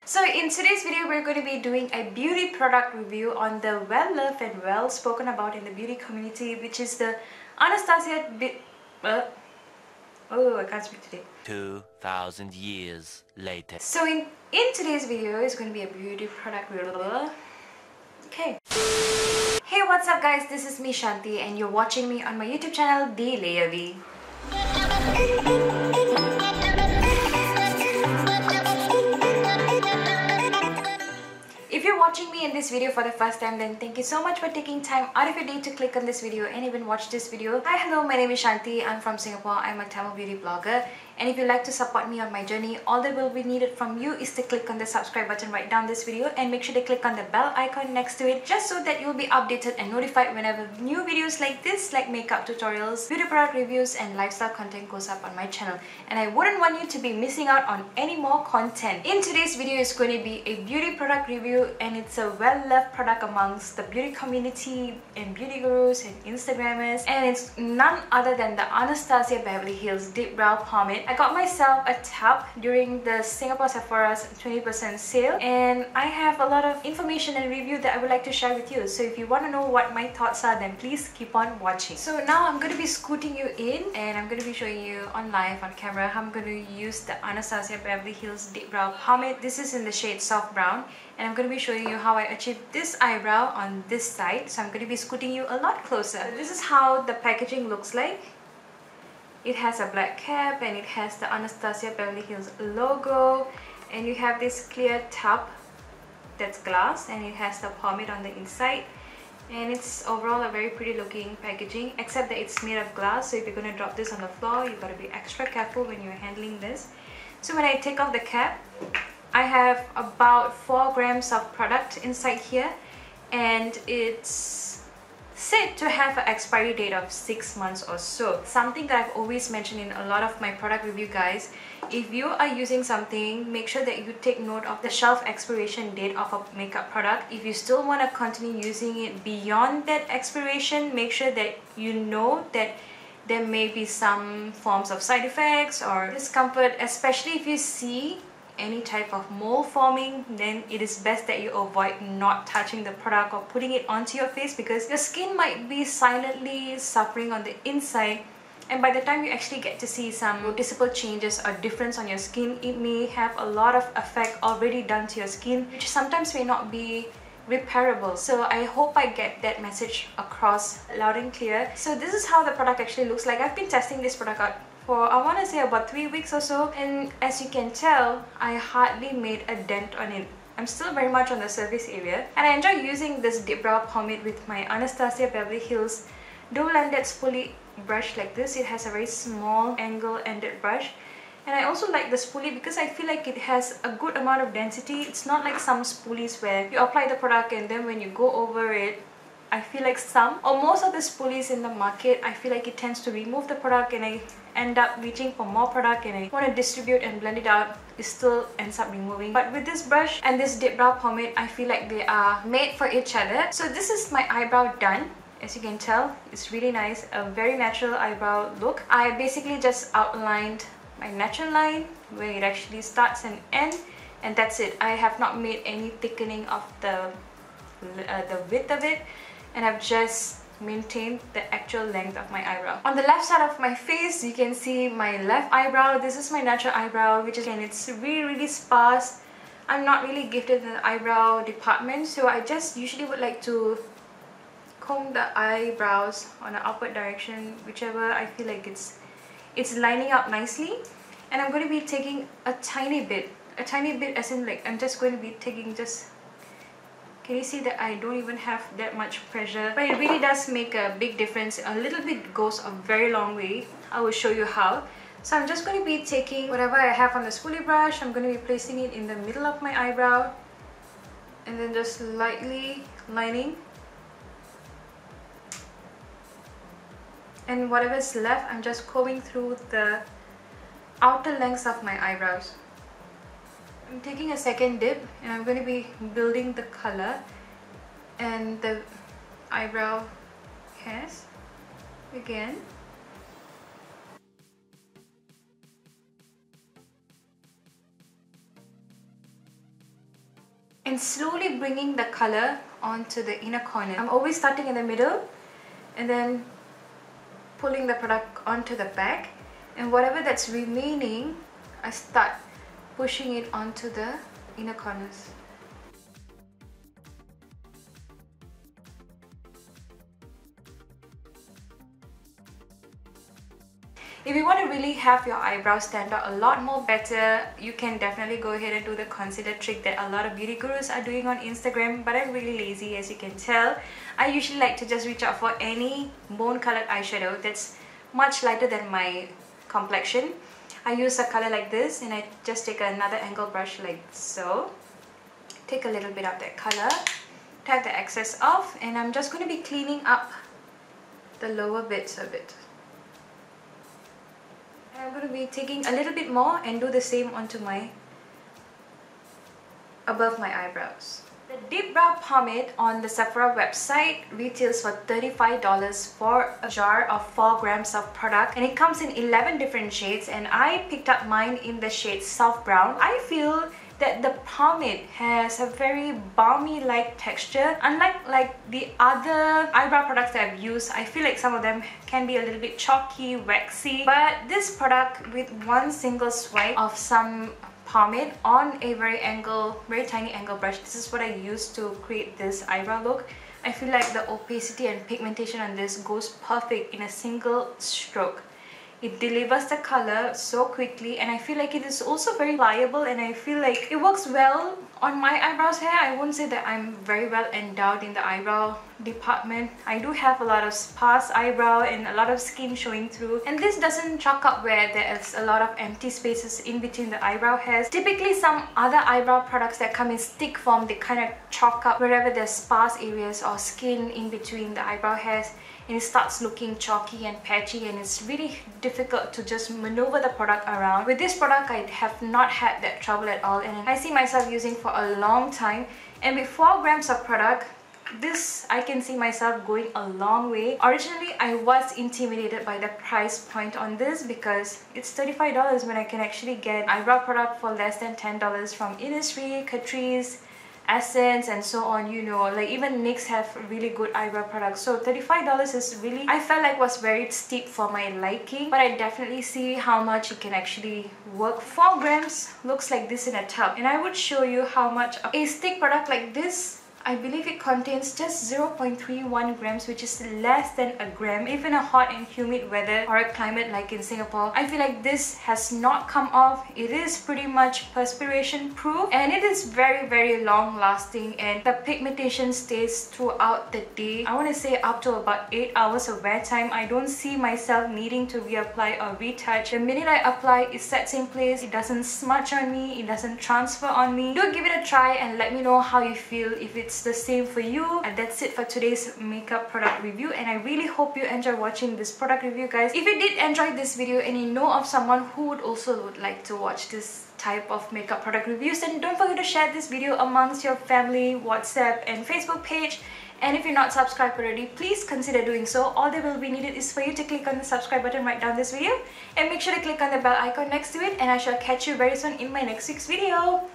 So in today's video, we're going to be doing a beauty product review on the well-loved and well-spoken about in the beauty community, which is the Anastasia I can't speak today. 2,000 years later. So in today's video, it's going to be a beauty product review. Okay. Hey, what's up guys? This is me Shanti and you're watching me on my YouTube channel, The Layer V. If you're watching me in this video for the first time, then thank you so much for taking time out of your day to click on this video and even watch this video. Hi, hello, my name is Shanti. I'm from Singapore. I'm a Tamil beauty blogger. And if you'd like to support me on my journey, all that will be needed from you is to click on the subscribe button right down this video and make sure to click on the bell icon next to it just so that you'll be updated and notified whenever new videos like this, like makeup tutorials, beauty product reviews and lifestyle content goes up on my channel. And I wouldn't want you to be missing out on any more content. In today's video is going to be a beauty product review and it's a well-loved product amongst the beauty community and beauty gurus and Instagrammers, and it's none other than the Anastasia Beverly Hills Deep Brow Pomade. I got myself a tub during the Singapore Sephora's 20% sale and I have a lot of information and review that I would like to share with you. So if you want to know what my thoughts are, then please keep on watching. So now I'm going to be scooting you in and I'm going to be showing you on live on camera how I'm going to use the Anastasia Beverly Hills Deep Brow Pomade. This is in the shade Soft Brown and I'm going to be showing you how I achieved this eyebrow on this side. So I'm going to be scooting you a lot closer. So this is how the packaging looks like. It has a black cap and it has the Anastasia Beverly Hills logo, and you have this clear tub that's glass and it has the pomade on the inside, and it's overall a very pretty looking packaging, except that it's made of glass. So if you're going to drop this on the floor, you've got to be extra careful when you're handling this. So when I take off the cap, I have about 4 grams of product inside here and it's said to have an expiry date of 6 months or so. Something that I've always mentioned in a lot of my product review guys, if you are using something, make sure that you take note of the shelf expiration date of a makeup product. If you still want to continue using it beyond that expiration, make sure that you know that there may be some forms of side effects or discomfort, especially if you see any type of mole forming. Then it is best that you avoid not touching the product or putting it onto your face, because your skin might be silently suffering on the inside, and by the time you actually get to see some noticeable changes or difference on your skin, it may have a lot of effect already done to your skin, which sometimes may not be repairable. So I hope I get that message across loud and clear. So this is how the product actually looks like. I've been testing this product out for I want to say about 3 weeks or so, and as you can tell, I hardly made a dent on it. I'm still very much on the surface area, and I enjoy using this Deep Brow Pomade with my Anastasia Beverly Hills dual-ended spoolie brush like this. It has a very small angle-ended brush, and I also like the spoolie because I feel like it has a good amount of density. It's not like some spoolies where you apply the product and then when you go over it, I feel like some or most of the spoolies in the market, I feel like it tends to remove the product and I end up reaching for more product and I want to distribute and blend it out, it still ends up removing. But with this brush and this Deep Brow Pomade, I feel like they are made for each other. So this is my eyebrow done. As you can tell, it's really nice, a very natural eyebrow look. I basically just outlined my natural line where it actually starts and ends, and that's it. I have not made any thickening of the width of it, and I've just maintained the actual length of my eyebrow. On the left side of my face, you can see my left eyebrow. This is my natural eyebrow, which again, it's really sparse. I'm not really gifted in the eyebrow department, so I just usually would like to comb the eyebrows on an upward direction, whichever I feel like it's lining up nicely. And I'm going to be taking a tiny bit as in like I'm just going to be taking just, can you see that I don't even have that much pressure? But it really does make a big difference. A little bit goes a very long way. I will show you how. So I'm just going to be taking whatever I have on the spoolie brush, I'm going to be placing it in the middle of my eyebrow and then just lightly lining. And whatever's left, I'm just combing through the outer lengths of my eyebrows. I'm taking a second dip and I'm going to be building the color and the eyebrow hairs again. I'm going to be taking a second dip and I'm going to be building the color and the eyebrow hairs again. and slowly bringing the color onto the inner corner. I'm always starting in the middle and then pulling the product onto the back, and whatever that's remaining, I start pushing it onto the inner corners. If you want to really have your eyebrows stand out a lot more better, you can definitely go ahead and do the concealer trick that a lot of beauty gurus are doing on Instagram, but I'm really lazy, as you can tell. I usually like to just reach out for any bone colored eyeshadow that's much lighter than my complexion. I use a color like this and I just take another angle brush like so. Take a little bit of that color, tap the excess off, and I'm just going to be cleaning up the lower bits a bit. I'm going to be taking a little bit more and do the same onto my above my eyebrows. The Dipbrow Pomade on the Sephora website retails for $35 for a jar of 4 grams of product, and it comes in 11 different shades, and I picked up mine in the shade soft brown. I feel that the pomade has a very balmy-like texture. Unlike the other eyebrow products that I've used, I feel like some of them can be a little bit chalky, waxy. But this product, with one single swipe of some pomade on a very tiny angle brush, this is what I use to create this eyebrow look. I feel like the opacity and pigmentation on this goes perfect in a single stroke. It delivers the color so quickly, and I feel like it is also very pliable, and I feel like it works well on my eyebrows hair. I wouldn't say that I'm very well endowed in the eyebrow department. I do have a lot of sparse eyebrow and a lot of skin showing through, and this doesn't chalk up where there's a lot of empty spaces in between the eyebrow hairs. Typically some other eyebrow products that come in stick form, they kind of chalk up wherever there's sparse areas or skin in between the eyebrow hairs, and it starts looking chalky and patchy, and it's really difficult to just maneuver the product around. With this product, I have not had that trouble at all, and I see myself using for a long time. And with 4 grams of product, this I can see myself going a long way. Originally, I was intimidated by the price point on this because it's $35 when I can actually get eyebrow product for less than $10 from Innisfree, Catrice, Essence, and so on. You know, like even NYX have really good eyebrow products. So $35 is really, I felt like, was very steep for my liking, but I definitely see how much it can actually work. 4 grams looks like this in a tub, and I would show you how much a stick product like this, I believe it contains just 0.31 grams, which is less than a gram. Even a hot and humid weather or a climate like in Singapore, I feel like this has not come off. It is pretty much perspiration proof, and it is very long lasting, and the pigmentation stays throughout the day. I want to say up to about 8 hours of wear time. I don't see myself needing to reapply or retouch. The minute I apply, it sets in place. It doesn't smudge on me, it doesn't transfer on me. Do give it a try and let me know how you feel, if it's the same for you. And that's it for today's makeup product review, and I really hope you enjoy watching this product review, guys. If you did enjoy this video and you know of someone who would like to watch this type of makeup product reviews, then don't forget to share this video amongst your family, WhatsApp and Facebook page. And if you're not subscribed already, please consider doing so. All that will be needed is for you to click on the subscribe button right down this video, and make sure to click on the bell icon next to it, and I shall catch you very soon in my next week's video.